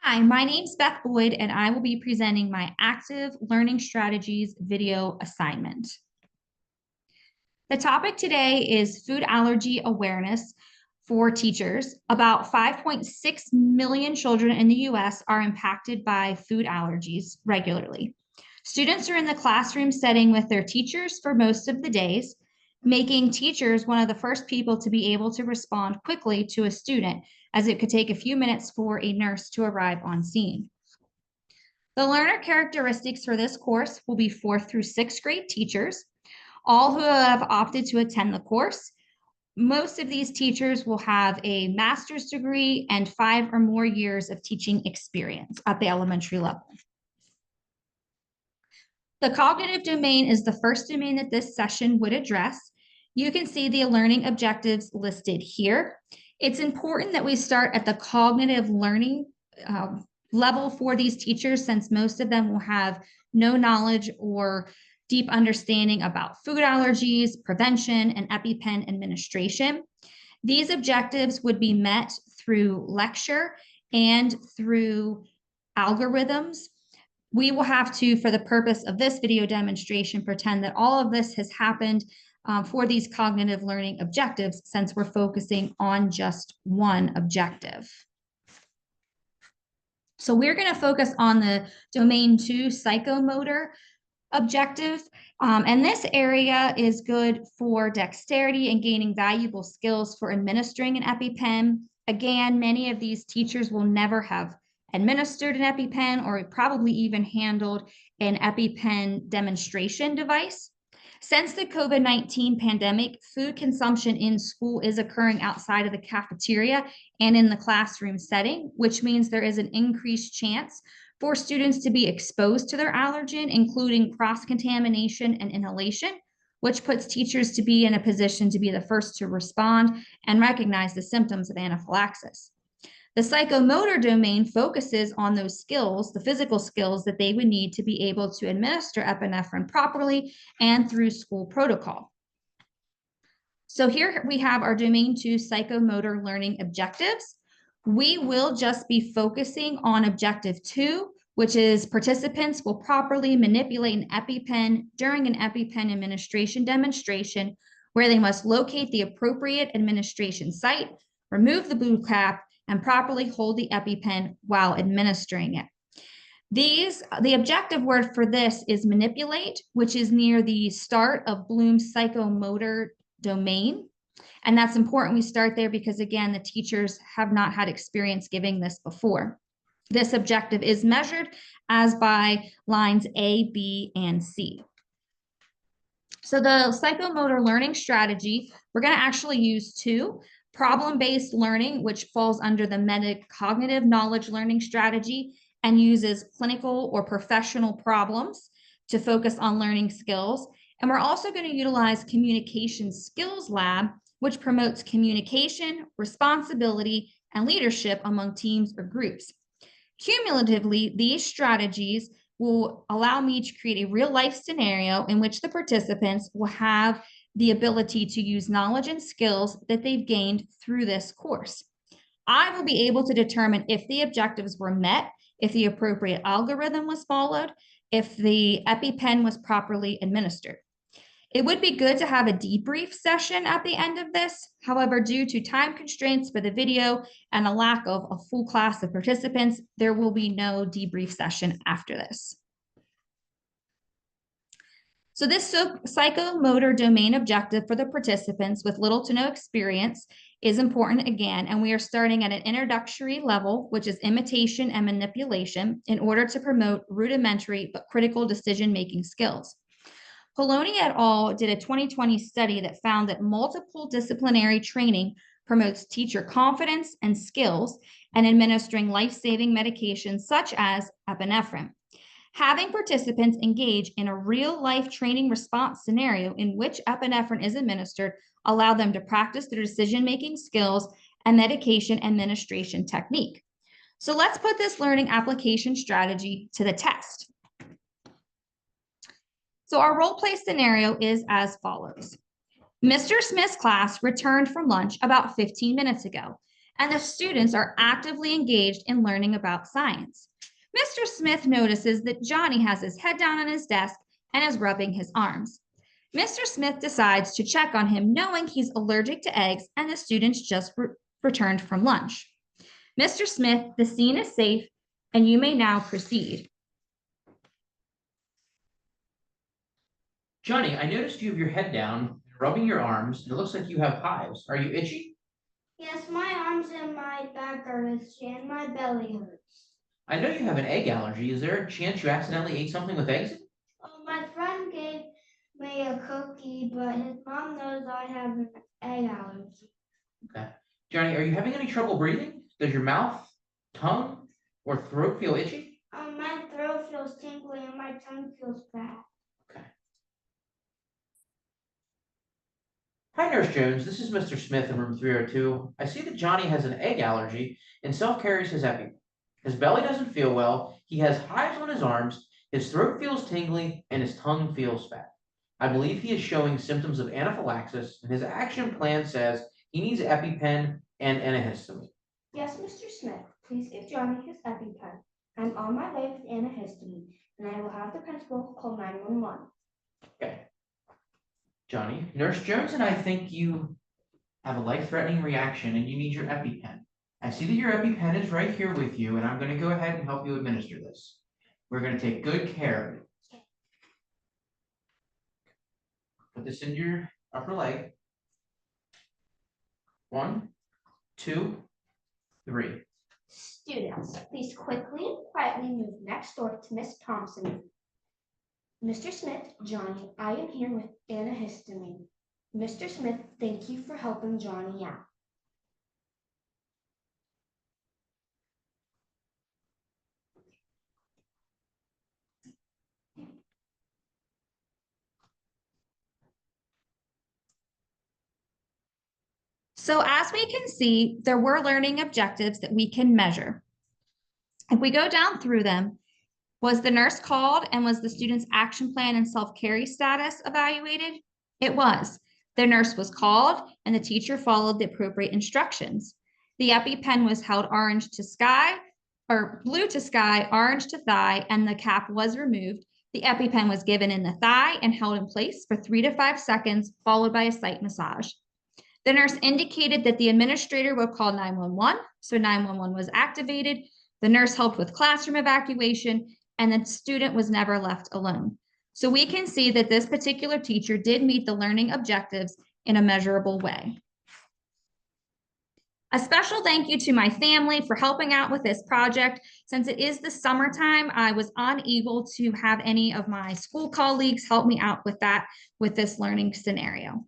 Hi, my name's Beth Boyd, and I will be presenting my Active Learning Strategies video assignment. The topic today is food allergy awareness for teachers. About 5.6 million children in the US are impacted by food allergies regularly. Students are in the classroom setting with their teachers for most of the days, making teachers one of the first people to be able to respond quickly to a student, as it could take a few minutes for a nurse to arrive on scene. The learner characteristics for this course will be 4th through 6th grade teachers, all who have opted to attend the course. Most of these teachers will have a master's degree and 5 or more years of teaching experience at the elementary level. The cognitive domain is the first domain that this session would address. You can see the learning objectives listed here. It's important that we start at the cognitive learning level for these teachers, since most of them will have no knowledge or deep understanding about food allergies, prevention, and EpiPen administration. These objectives would be met through lecture and through algorithms. We will have to, for the purpose of this video demonstration, pretend that all of this has happened for these cognitive learning objectives, since we're focusing on just one objective. So we're going to focus on the domain 2 psychomotor objective. And this area is good for dexterity and gaining valuable skills for administering an EpiPen. Again, many of these teachers will never have administered an EpiPen or probably even handled an EpiPen demonstration device. Since the COVID-19 pandemic, food consumption in school is occurring outside of the cafeteria and in the classroom setting, which means there is an increased chance for students to be exposed to their allergen, including cross-contamination and inhalation, which puts teachers to be in a position to be the first to respond and recognize the symptoms of anaphylaxis. The psychomotor domain focuses on those skills, the physical skills that they would need to be able to administer epinephrine properly and through school protocol. So here we have our domain 2 psychomotor learning objectives. We will just be focusing on objective 2, which is participants will properly manipulate an EpiPen during an EpiPen administration demonstration, where they must locate the appropriate administration site, remove the blue cap, and properly hold the EpiPen while administering it. The objective word for this is manipulate, which is near the start of Bloom's psychomotor domain. And that's important we start there because, again, the teachers have not had experience giving this before. This objective is measured as by lines A, B, and C. So the psychomotor learning strategy, we're going to actually use 2. Problem-based learning, which falls under the metacognitive knowledge learning strategy and uses clinical or professional problems to focus on learning skills. And we're also going to utilize communication skills lab, which promotes communication, responsibility, and leadership among teams or groups. Cumulatively, these strategies will allow me to create a real-life scenario in which the participants will have the ability to use knowledge and skills that they've gained through this course. I will be able to determine if the objectives were met, if the appropriate algorithm was followed, if the EpiPen was properly administered. It would be good to have a debrief session at the end of this. However, due to time constraints for the video and a lack of a full class of participants, there will be no debrief session after this. So this psychomotor domain objective for the participants with little to no experience is important again, and we are starting at an introductory level, which is imitation and manipulation, in order to promote rudimentary but critical decision-making skills. Poloni et al. Did a 2020 study that found that multiple disciplinary training promotes teacher confidence and skills in administering life-saving medications such as epinephrine. Having participants engage in a real-life training response scenario in which epinephrine is administered allow them to practice their decision-making skills and medication administration technique. So let's put this learning application strategy to the test. So our role play scenario is as follows. Mr. Smith's class returned from lunch about 15 minutes ago. and the students are actively engaged in learning about science. Mr. Smith notices that Johnny has his head down on his desk and is rubbing his arms. Mr. Smith decides to check on him, knowing he's allergic to eggs and the students just returned from lunch. Mr. Smith, the scene is safe, and you may now proceed. Johnny, I noticed you have your head down, rubbing your arms, and it looks like you have hives. Are you itchy? Yes, my arms and my back are itchy and my belly hurts. I know you have an egg allergy. Is there a chance you accidentally ate something with eggs? Oh, my friend gave me a cookie, but his mom knows I have an egg allergy. Okay. Johnny, are you having any trouble breathing? Does your mouth, tongue, or throat feel itchy? My throat feels tingly and my tongue feels bad. Okay. Hi, Nurse Jones. This is Mr. Smith in room 302. I see that Johnny has an egg allergy and self-carries his EpiPen. His belly doesn't feel well, he has hives on his arms, his throat feels tingly, and his tongue feels fat. I believe he is showing symptoms of anaphylaxis, and his action plan says he needs EpiPen and antihistamine. Yes, Mr. Smith, please give Johnny his EpiPen. I'm on my way with antihistamine, and I will have the principal call 911. Okay. Johnny, Nurse Jones and I think you have a life-threatening reaction and you need your EpiPen. I see that your EpiPen is right here with you, and I'm going to go ahead and help you administer this. We're going to take good care of it. Put this in your upper leg. 1, 2, 3. Students, please quickly and quietly move next door to Miss Thompson. Mr. Smith, Johnny, I am here with antihistamine. Mr. Smith, thank you for helping Johnny out. So as we can see, there were learning objectives that we can measure. If we go down through them, was the nurse called and was the student's action plan and self-carry status evaluated? It was. The nurse was called and the teacher followed the appropriate instructions. The EpiPen was held orange to sky or blue to sky, orange to thigh, and the cap was removed. The EpiPen was given in the thigh and held in place for 3 to 5 seconds, followed by a site massage. The nurse indicated that the administrator would call 911, so 911 was activated. The nurse helped with classroom evacuation, and the student was never left alone. So we can see that this particular teacher did meet the learning objectives in a measurable way. A special thank you to my family for helping out with this project. Since it is the summertime, I was unable to have any of my school colleagues help me out with this learning scenario.